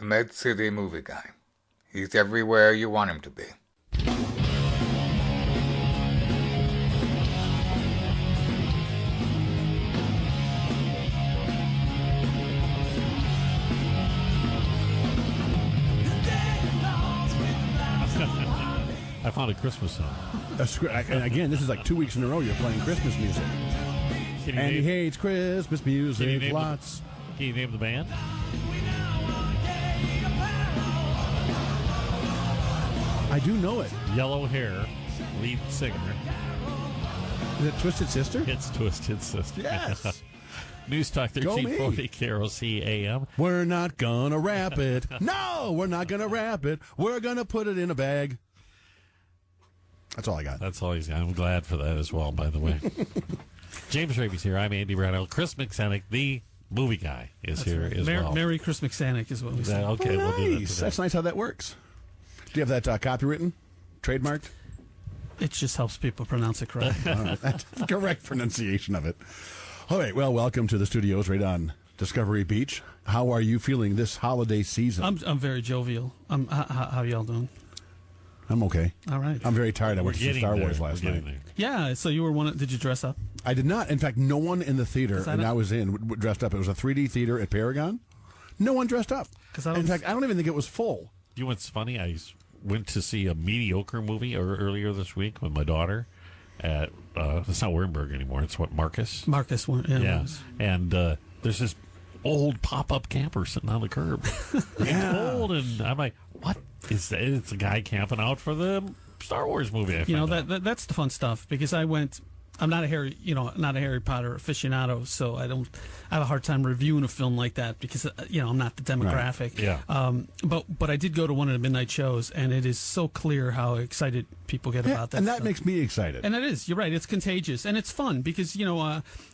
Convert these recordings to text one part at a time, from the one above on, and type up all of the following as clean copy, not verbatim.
the Med-City movie guy. He's everywhere you want him to be. I found a Christmas song. And again, this is like 2 weeks in a row you're playing Christmas music. And he hates Christmas music lots. Can you name the band? I do know it. Yellow Hair, lead singer. Is it Twisted Sister? It's Twisted Sister. Yes. News Talk 1340 KROC AM. We're not gonna wrap it. No, we're not gonna wrap it. We're gonna put it in a bag. That's all I got. That's all he's got. I'm glad for that as well, by the way. James Rabe's here. I'm Andy Brownell. Chris McSennick, the movie guy, is here as well. Merry Chris McSennick is what we say. Okay, nice. We'll do that today. That's nice how that works. Do you have that copywritten? Trademarked? It just helps people pronounce it correctly. All right. That's correct pronunciation of it. All right, well, welcome to the studios right on Discovery Beach. How are you feeling this holiday season? I'm very jovial. How y'all doing? I'm okay. All right. I'm very tired. I went to see Star Wars last night. Yeah, so you were one. Did you dress up? I did not. In fact, no one in the theater, and I was dressed up. It was a 3D theater at Paragon. No one dressed up. In fact, I don't even think it was full. You know what's funny? I went to see a mediocre movie earlier this week with my daughter at, it's not Wernberg anymore. It's Marcus? Marcus, yeah. And there's this old pop-up camper sitting on the curb. Yeah. It's old, and I'm like, what is that? It's a guy camping out for the Star Wars movie. That's the fun stuff, because I'm not a Harry Potter aficionado, so I have a hard time reviewing a film like that because I'm not the demographic. Right. Yeah. But I did go to one of the midnight shows, and it is so clear how excited people get about that. And that stuff. makes me excited. And it is. You're right. It's contagious, and it's fun because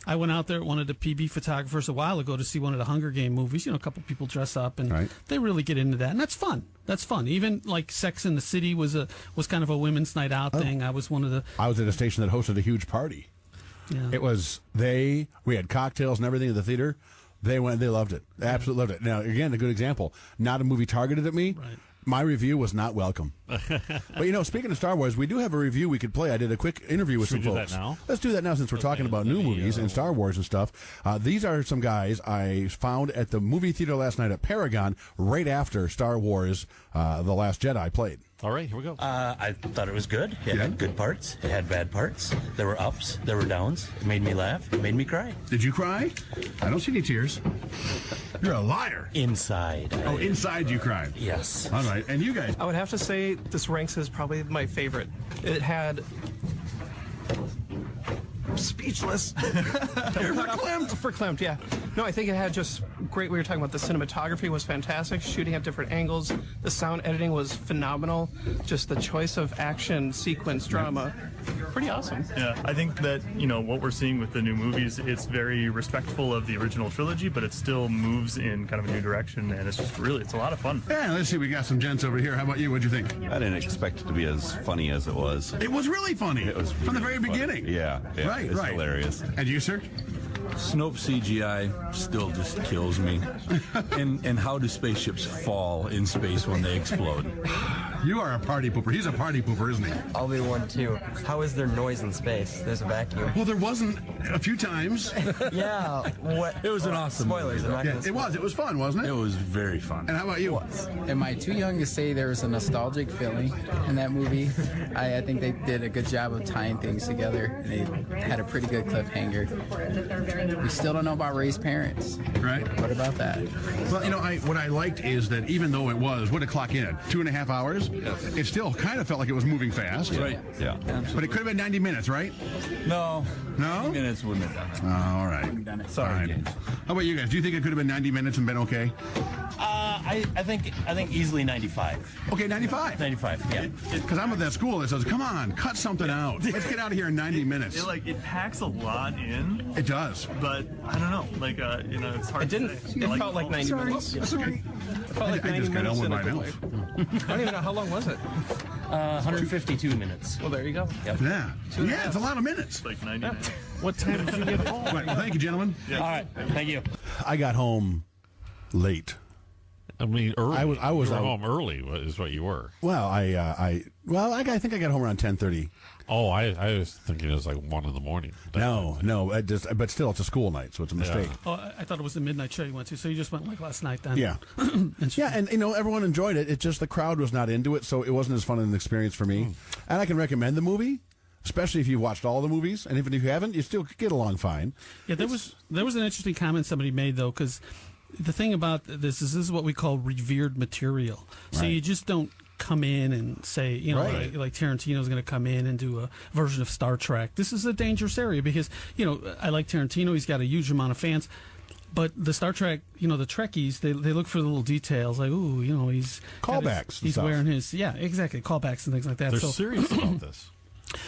I went out there at one of the PB photographers a while ago to see one of the Hunger Game movies. A couple people dress up, and they really get into that, and that's fun. That's fun. Even like Sex in the City was kind of a women's night out thing. I was at a station that hosted a huge party. Yeah. It was we had cocktails and everything at the theater. They loved it. They absolutely loved it. Now, again, a good example. Not a movie targeted at me. Right. My review was not welcome. But, speaking of Star Wars, we do have a review we could play. I did a quick interview with some folks. Do that now? Let's do that now since we're talking about new movies and Star Wars and stuff. These are some guys I found at the movie theater last night at Paragon right after Star Wars The Last Jedi played. All right, here we go. I thought it was good. It had good parts. It had bad parts. There were ups. There were downs. It made me laugh. It made me cry. Did you cry? I don't see any tears. You're a liar. Inside. Inside you cried. Yes. All right. And you guys? I would have to say this ranks as probably my favorite. It had... Speechless. Verklempt, yeah. No, I think it had just great. We were talking about the cinematography was fantastic. Shooting at different angles. The sound editing was phenomenal. Just the choice of action, sequence, drama. Pretty awesome. Yeah, I think that, what we're seeing with the new movies, it's very respectful of the original trilogy, but it still moves in kind of a new direction, and it's a lot of fun. Yeah, let's see. We got some gents over here. How about you? What'd you think? I didn't expect it to be as funny as it was. It was really funny. It was from the very funny. beginning. Yeah. Right. It's hilarious. And you, sir? Snope CGI still just kills me. and how do spaceships fall in space when they explode? You are a party pooper. He's a party pooper, isn't he? I'll be one too. How is there noise in space? There's a vacuum. Well, there wasn't a few times. Yeah. What? It was an awesome spoilers. movie. It was. It was fun, wasn't it? It was very fun. And how about you? Am I too young to say there was a nostalgic feeling in that movie? I think they did a good job of tying things together. They had a pretty good cliffhanger. We still don't know about Ray's parents. Right. What about that? Well, what I liked is that even though it was, what did it clock in at? 2.5 hours? Yes. It still kind of felt like it was moving fast. Right. Yeah. Absolutely. But it could have been 90 minutes, right? No. No? 90 minutes wouldn't have done it. Oh, all right. Sorry, James. How about you guys? Do you think it could have been 90 minutes and been okay? I think easily 95. Okay, 95. 95, yeah. Because I'm at that school that says, come on, cut something out. Let's get out of here in 90 minutes. It packs a lot in. It does. But I don't know. It's hard to say. It felt like 90 minutes. That's okay. It felt like 90 just got minutes on in with a my good notes. way. I don't even know how long was it. 152 minutes. Well, there you go. Yep. Yeah. Yeah, it's a lot of minutes. Like 90 minutes. What time did you get home? Right, well, thank you, gentlemen. All right. Thank you. I got home late. I mean, early. I was you were out. home early is what you were. Well, I think I got home around 10:30. Oh, I was thinking it was like 1 in the morning. No, but still, it's a school night, so it's a mistake. Oh, I thought it was the midnight show you went to, so you just went like last night then. Yeah. Yeah, and everyone enjoyed it. It's just the crowd was not into it, so it wasn't as fun an experience for me. And I can recommend the movie, especially if you've watched all the movies, and even if you haven't, you still get along fine. Yeah, there was an interesting comment somebody made though, because the thing about this is what we call revered material. So you just don't come in and say, like Tarantino's going to come in and do a version of Star Trek. This is a dangerous area because, I like Tarantino. He's got a huge amount of fans. But the Star Trek, the Trekkies, they look for the little details, like, he's callbacks. He's wearing his, exactly, callbacks and things like that. They're serious about this.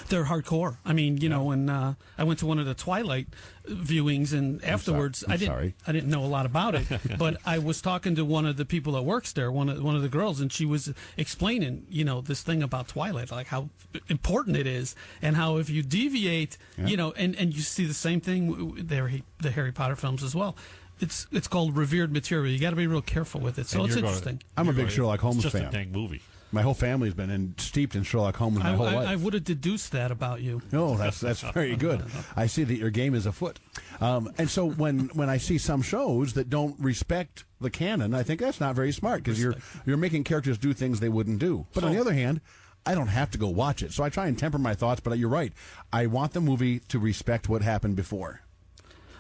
They're hardcore. I mean, when I went to one of the Twilight viewings, and afterwards, I didn't know a lot about it, but I was talking to one of the people that works there, one of the girls, and she was explaining, this thing about Twilight, like how important it is, and how if you deviate, and you see the same thing, the Harry Potter films as well. It's called revered material. You got to be real careful with it. So it's interesting. I'm a big Sherlock Holmes fan. It's just a dang movie. My whole family's been steeped in Sherlock Holmes my whole life. I would have deduced that about you. No, that's very good. I see that your game is afoot. And so when I see some shows that don't respect the canon, I think that's not very smart because you're making characters do things they wouldn't do. But on the other hand, I don't have to go watch it. So I try and temper my thoughts, but you're right. I want the movie to respect what happened before.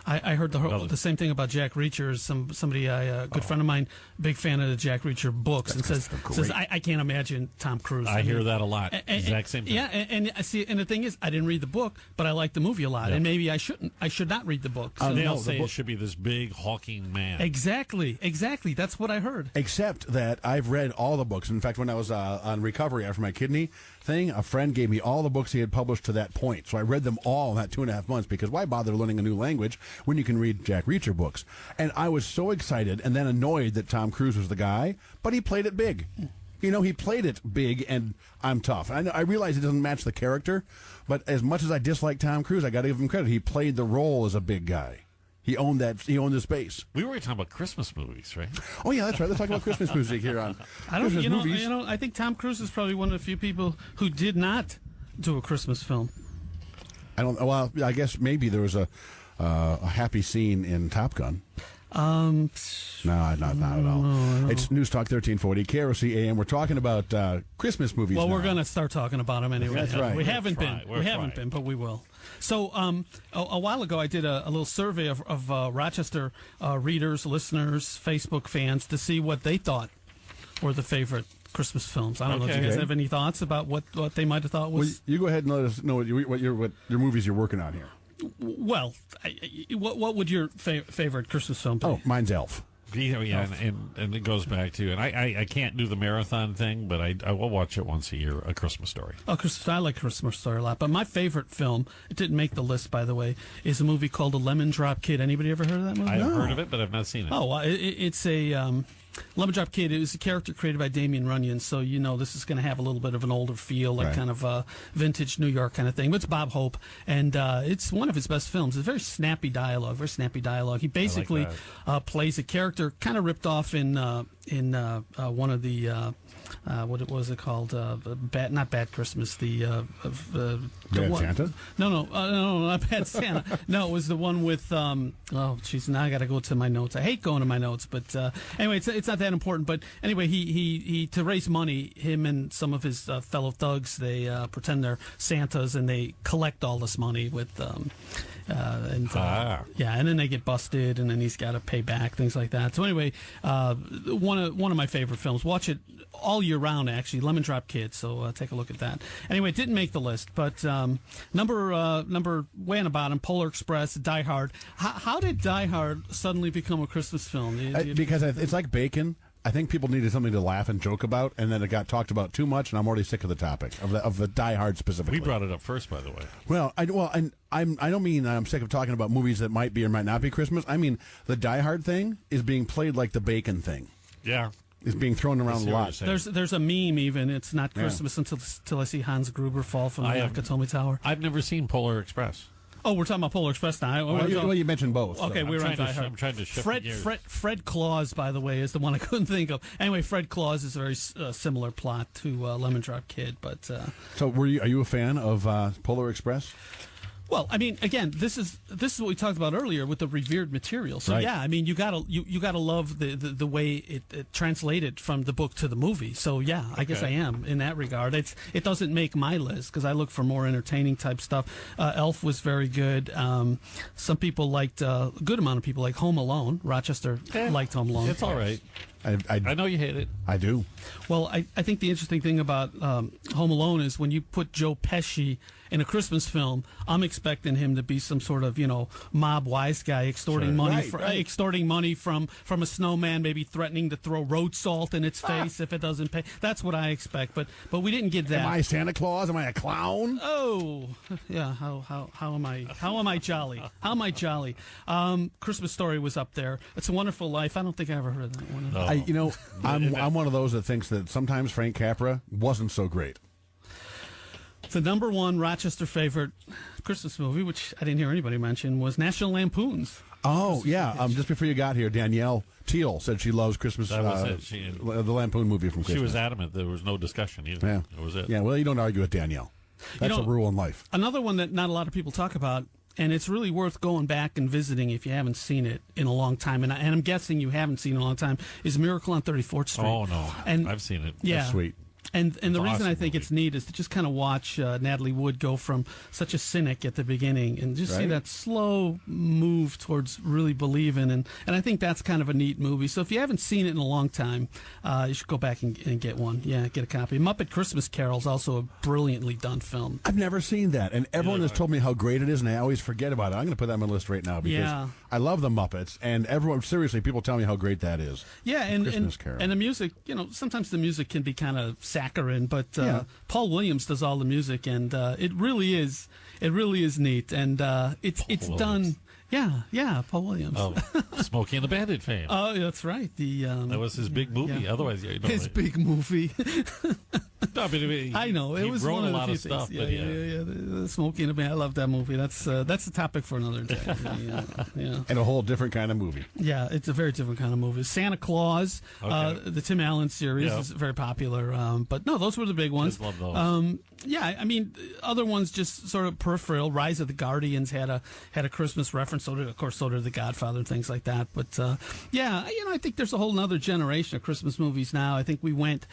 I heard the same thing about Jack Reacher. Somebody, a good friend of mine, big fan of the Jack Reacher books, and says I can't imagine Tom Cruise. I hear that a lot. Exact same thing. Yeah, and I see. And the thing is, I didn't read the book, but I like the movie a lot, and maybe I shouldn't. I should not read the book. So they all say it should be this big hulking man. Exactly. That's what I heard. Except that I've read all the books. In fact, when I was on recovery after my kidney thing, a friend gave me all the books he had published to that point. So I read them all in that 2.5 months because why bother learning a new language when you can read Jack Reacher books? And I was so excited and then annoyed that Tom Cruise was the guy, but he played it big. He played it big, and I'm tough. I realize it doesn't match the character, but as much as I dislike Tom Cruise, I got to give him credit. He played the role as a big guy. He owned the space. We were talking about Christmas movies, right? Oh yeah, that's right. Let's talk about Christmas music here on Christmas movies. I think Tom Cruise is probably one of the few people who did not do a Christmas film. Well, I guess maybe there was a happy scene in Top Gun. No, not at all. No. It's News Talk 1340, KROC AM. We're talking about Christmas movies. Well, now. we're going to start talking about them anyway. That's right. We haven't been, but we will. So a while ago, I did a little survey of Rochester readers, listeners, Facebook fans to see what they thought were the favorite Christmas films. I don't know if you guys have any thoughts about what they might have thought was. Well, you go ahead and let us know what your movies you're working on here. Well, what would your favorite Christmas film be? Oh, mine's Elf. Yeah, and it goes back to, and I can't do the marathon thing, but I will watch it once a year, A Christmas Story. Oh, I like Christmas Story a lot. But my favorite film, it didn't make the list, by the way, is a movie called The Lemon Drop Kid. Anybody ever heard of that movie? I've heard of it, but I've not seen it. Oh, well, it's a... Lemon Drop Kid, it was a character created by Damien Runyon, so this is going to have a little bit of an older feel, like kind of a vintage New York kind of thing. But it's Bob Hope, and it's one of his best films. It's very snappy dialogue. He basically plays a character kind of ripped off in one of the what was it called? Not Bad Christmas. Bad Santa? No, not Bad Santa. No, it was the one with. Now I got to go to my notes. I hate going to my notes, but anyway, it's not that important. But anyway, he to raise money, him and some of his fellow thugs, they pretend they're Santas and they collect all this money with. And then they get busted, and then he's got to pay back, things like that. So anyway, one of my favorite films. Watch it all year round, actually. Lemon Drop Kid. So take a look at that. Anyway, it didn't make the list, but number way on the bottom, Polar Express, Die Hard. How did Die Hard suddenly become a Christmas film? Because it's like bacon. I think people needed something to laugh and joke about, and then it got talked about too much, and I'm already sick of the topic of the Die Hard specifically. We brought it up first, by the way. I don't mean I'm sick of talking about movies that might be or might not be Christmas. I mean the Die Hard thing is being played like the bacon thing. Yeah. It's being thrown around a lot. There's a meme even. It's not Christmas until I see Hans Gruber fall from the Nakatomi Tower. I've never seen Polar Express. Oh, we're talking about Polar Express now. Well, you mentioned both. Okay, so. we were on Die I'm Hard. trying to shift Fred, gears. Fred Claus, by the way, is the one I couldn't think of. Anyway, Fred Claus is a very similar plot to Lemon Drop Kid. But so, are you a fan of Polar Express? Well, I mean, again, this is what we talked about earlier with the revered material. So right. yeah, I mean, you gotta love the way it translated from the book to the movie. So yeah, I guess I am in that regard. It doesn't make my list because I look for more entertaining type stuff. Elf was very good. Some people liked a good amount of people like Home Alone. Rochester liked Home Alone. It's all right. I know you hate it. I do. Well, I think the interesting thing about Home Alone is when you put Joe Pesci in a Christmas film, I'm expecting him to be some sort of mob wise guy extorting money extorting money from a snowman, maybe threatening to throw road salt in its face if it doesn't pay. That's what I expect. But we didn't get that. Am I Santa Claus? Am I a clown? Oh, yeah. How am I? How am I jolly? How am I jolly? Christmas Story was up there. It's a Wonderful Life. I don't think I ever heard of that one. No. I'm one of those that thinks that sometimes Frank Capra wasn't so great. The number one Rochester favorite Christmas movie, which I didn't hear anybody mention, was National Lampoon's. Oh, yeah. Just before you got here, Danielle Teal said she loves Christmas. That was it. The Lampoon movie from Christmas. She was adamant. There was no discussion either. Yeah. That was it. Yeah, well, you don't argue with Danielle. That's a rule in life. Another one that not a lot of people talk about, and it's really worth going back and visiting if you haven't seen it in a long time, and I'm guessing you haven't seen it in a long time, is Miracle on 34th Street. Oh, no. And I've seen it. Yeah. That's sweet. And the reason awesome I think movie. it's neat is to just kind of watch Natalie Wood go from such a cynic at the beginning and just see that slow move towards really believing. And I think that's kind of a neat movie. So if you haven't seen it in a long time, you should go back and get one. Yeah, get a copy. Muppet Christmas Carol is also a brilliantly done film. I've never seen that, and everyone has told me how great it is, and I always forget about it. I'm going to put that on my list right now because I love the Muppets, and seriously, people tell me how great that is. Yeah, and Christmas Carol. And the music, sometimes the music can be kind of saccharine, but Paul Williams does all the music, and it really is neat, and it's done. Yeah, Paul Williams. Oh, Smokey and the Bandit fame. Oh, that's right. That was his big movie. Yeah. Otherwise, his big movie. No, but I know it was wrote one of a the lot few of stuff. things. Yeah. The Smokey and the Bandit. I love that movie. That's a topic for another day. Yeah. And a whole different kind of movie. Yeah, it's a very different kind of movie. Santa Claus, the Tim Allen series is very popular. But no, those were the big ones. Kids love those. Yeah, I mean, other ones just sort of peripheral. Rise of the Guardians had a Christmas reference. So did The Godfather and things like that. But I think there's a whole other generation of Christmas movies now. I think we went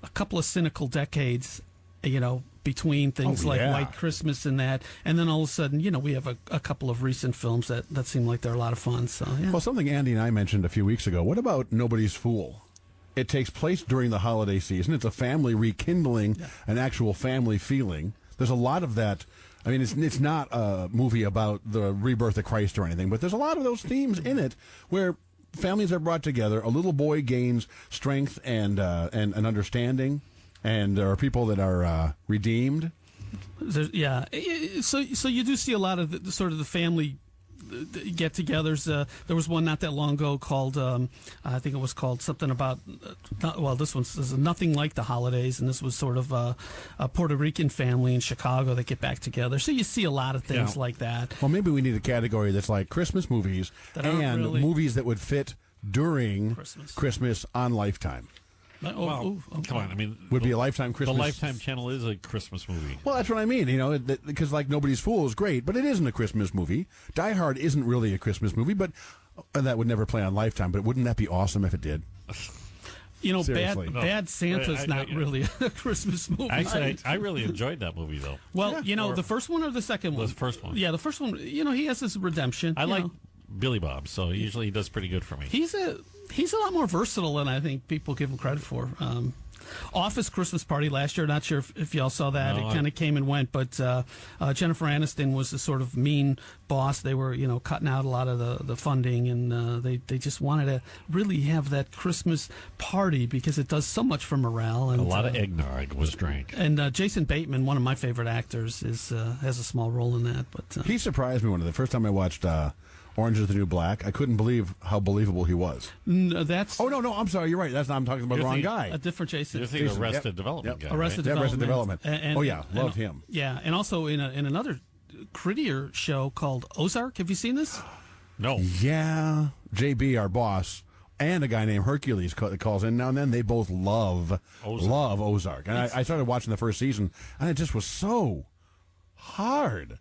a couple of cynical decades, between things like White Christmas and that, and then all of a sudden, we have a couple of recent films that seem like they're a lot of fun. So Well, something Andy and I mentioned a few weeks ago. What about Nobody's Fool? It takes place during the holiday season. It's a family rekindling an actual family feeling. There's a lot of that. I mean, it's not a movie about the rebirth of Christ or anything, but there's a lot of those themes in it where families are brought together. A little boy gains strength and an understanding, and there are people that are redeemed. So you do see a lot of the sort of the family get-togethers. There was one not that long ago called I think it was called something about this one's Nothing Like the Holidays, and this was sort of a Puerto Rican family in Chicago that get back together. So you see a lot of things like that. Well, maybe we need a category that's like Christmas movies and movies that would fit during Christmas on Lifetime. Come on. I mean, would be a Lifetime Christmas. The Lifetime channel is a Christmas movie. Well, that's what I mean. Because like Nobody's Fool is great, but it isn't a Christmas movie. Die Hard isn't really a Christmas movie, but that would never play on Lifetime. But wouldn't that be awesome if it did? Bad Santa's not really a Christmas movie. Actually, I really enjoyed that movie, though. Well, the first one or the second one? The first one. Yeah, the first one. He has his redemption. I like Billy Bob, so usually he does pretty good for me. He's a lot more versatile than I think people give him credit for. Office Christmas Party last year. Not sure if y'all saw that. It kind of came and went, but Jennifer Aniston was a sort of mean boss. They were, cutting out a lot of the funding, and they just wanted to really have that Christmas party because it does so much for morale. And a lot of eggnog was drank. And Jason Bateman, one of my favorite actors, has a small role in that. But he surprised me the first time I watched Orange is the New Black. I couldn't believe how believable he was. Oh, no, I'm sorry. You're right. I'm talking about the wrong guy. A different Jason. You're thinking Arrested Development guy. Arrested Development. Loved him. Yeah, and also in another grittier show called Ozark. Have you seen this? No. Yeah. JB, our boss, and a guy named Hercules calls in now and then. They both love Ozark. And I started watching the first season, and it just was so hard.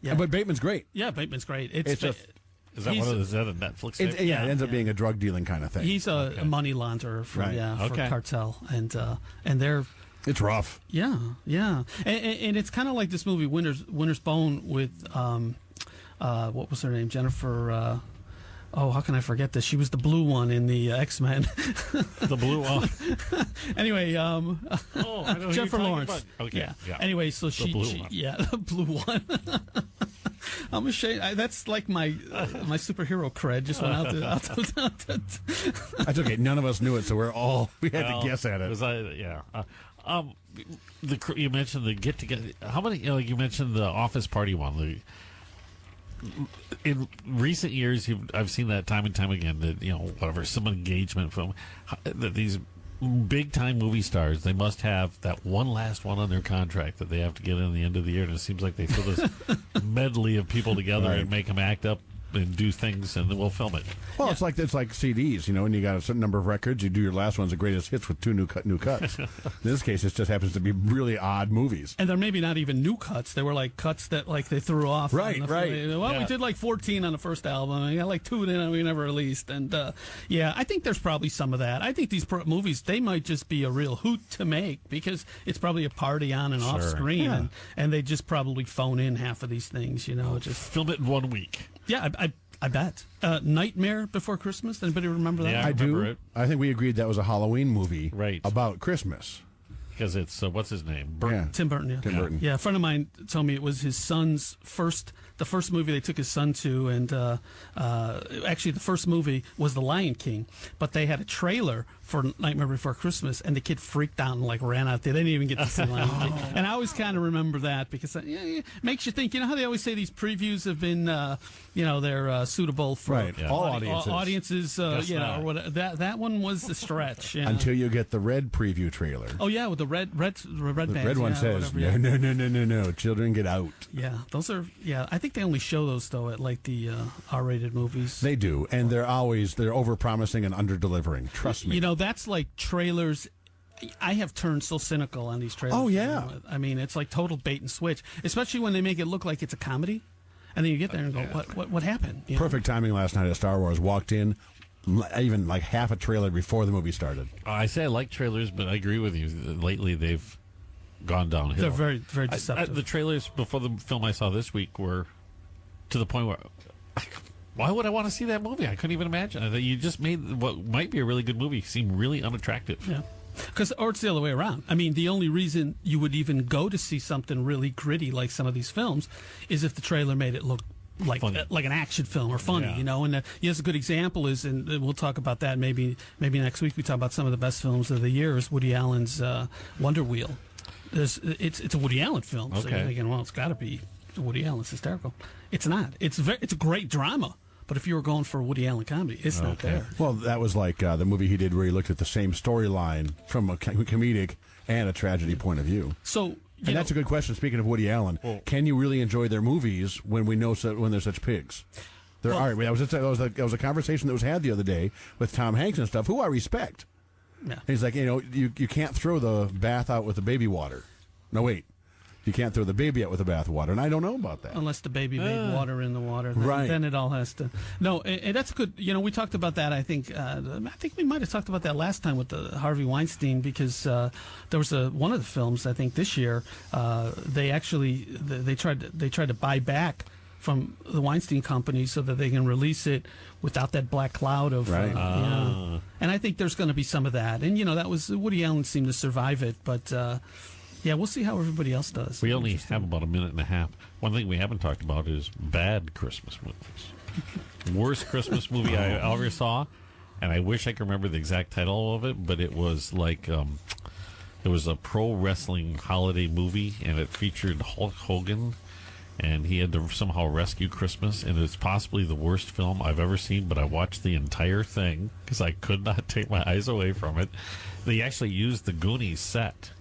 Yeah. But Bateman's great. Yeah, Bateman's great. Is that is that a Netflix thing? It ends up being a drug dealing kind of thing. He's a money launderer for cartel, and they're. It's rough. Yeah, and it's kind of like this movie Winter's Bone with what was her name, Jennifer. How can I forget this? She was the blue one in the X-Men. The blue one. Anyway, Jennifer Lawrence. About. Okay. Yeah. Anyway, so the blue one. I'm ashamed. That's like my superhero cred just went out the. That's okay. None of us knew it, so we had to guess at it. You mentioned the get together. How many? You mentioned the office party one. In recent years, I've seen that time and time again. That some engagement film. That these big time movie stars, they must have that one last one on their contract that they have to get in the end of the year. And it seems like they throw this medley of people together and make them act up and do things, and then we'll film it. Well, it's like CDs, when you got a certain number of records, you do your last one's the greatest hits with two new cuts. In this case, it just happens to be really odd movies. And they're maybe not even new cuts. They were like cuts that they threw off. Right. We did like 14 on the first album. I got like 2 that we never released. And I think there's probably some of that. I think these movies, they might just be a real hoot to make because it's probably a party on and off screen, and they just probably phone in half of these things. Just film it in 1 week. Yeah, I bet. Nightmare Before Christmas. Anybody remember that? Yeah, I do. It. I think we agreed that was a Halloween movie, right? About Christmas. Because it's what's his name? Tim Burton. Yeah. Tim Burton. Yeah, a friend of mine told me it was his son's the first movie they took his son to, and actually the first movie was The Lion King, but they had a trailer for Nightmare Before Christmas, and the kid freaked out and ran out there. They didn't even get to see Lion King, and I always kind of remember that because it makes you think. You know how they always say these previews have been, they're suitable for all audiences. Audiences, or whatever. That one was a stretch until you get the red preview trailer. Oh yeah, with the red the bands, red one says no, children get out. Yeah, those are I think they only show those though at like the R-rated movies. They do, and they're over-promising and under-delivering. Trust me. That's like trailers. I have turned so cynical on these trailers. Oh yeah, I mean it's like total bait and switch, especially when they make it look like it's a comedy, and then you get there and go, what happened? Perfect timing last night at Star Wars. Walked in, even like half a trailer before the movie started. I say I like trailers, but I agree with you. Lately, they've gone downhill. They're very, very deceptive. The trailers before the film I saw this week were to the point where, why would I want to see that movie? I couldn't even imagine. You just made what might be a really good movie seem really unattractive. Yeah. Or it's the other way around. I mean, the only reason you would even go to see something really gritty like some of these films is if the trailer made it look like an action film or funny, And yes, a good example is, and we'll talk about that maybe next week. We talk about some of the best films of the year. Is Woody Allen's Wonder Wheel. It's a Woody Allen film. So you're thinking, well, it's got to be Woody Allen. It's hysterical. It's not. It's a great drama. But if you were going for a Woody Allen comedy, it's not there. Well, that was like the movie he did where he looked at the same storyline from a comedic and a tragedy point of view. So, that's a good question. Speaking of Woody Allen, can you really enjoy their movies when we know when they're such pigs? That was a conversation that was had the other day with Tom Hanks and stuff, who I respect. Yeah. He's like, you can't throw the bath out with the baby water. No, wait. You can't throw the baby out with the bath water, and I don't know about that. Unless the baby made water in the water. Right. Then it all has to. No, and that's good. We talked about that, I think we might have talked about that last time with the Harvey Weinstein, because there was one of the films, I think this year, they tried to buy back from the Weinstein Company so that they can release it without that black cloud of and I think there's going to be some of that, and that was Woody Allen seemed to survive it, but we'll see how everybody else does. We only have about a minute and a half. One thing we haven't talked about is bad Christmas movies. Worst Christmas movie I ever saw, and I wish I could remember the exact title of it, but it was like it was a pro wrestling holiday movie, and it featured Hulk Hogan, and he had to somehow rescue Christmas, and it's possibly the worst film I've ever seen, but I watched the entire thing because I could not take my eyes away from it. They actually used the Goonies set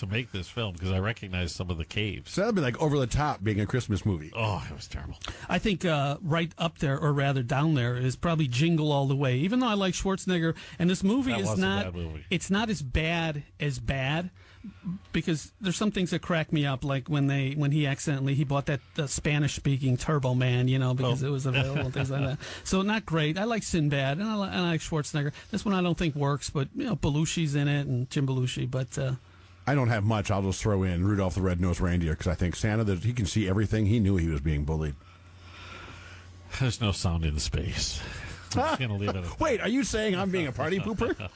to make this film because I recognized some of the caves. So that'd be like over the top being a Christmas movie. Oh, it was terrible. I think right up there, or rather down there, is probably Jingle All the Way. Even though I like Schwarzenegger, and this movie That is was a not, bad movie. it's not as bad, because there's some things that crack me up, like when he bought that Spanish speaking Turbo Man, because it was available and things like that. So not great. I like Sinbad and I like Schwarzenegger. This one I don't think works, but Belushi's in it and Jim Belushi. But I don't have much. I'll just throw in Rudolph the Red-Nosed Reindeer because I think Santa, that he can see everything. He knew he was being bullied. There's no sound in space. I'm just gonna leave it at Wait, are you saying I'm being a party pooper?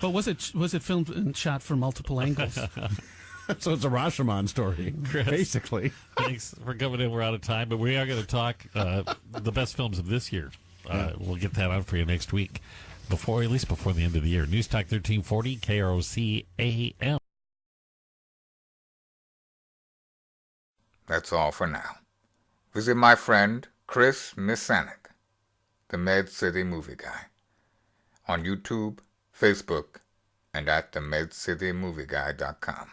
But was it filmed and shot from multiple angles? So it's a Rashomon story, Chris, basically. Thanks for coming in. We're out of time, but we are going to talk the best films of this year. We'll get that on for you next week, at least before the end of the year. News Talk 1340, KROC AM. That's all for now. Visit my friend Chris Misanek, the Med City Movie Guy, on YouTube, Facebook, and at themedcitymovieguy.com.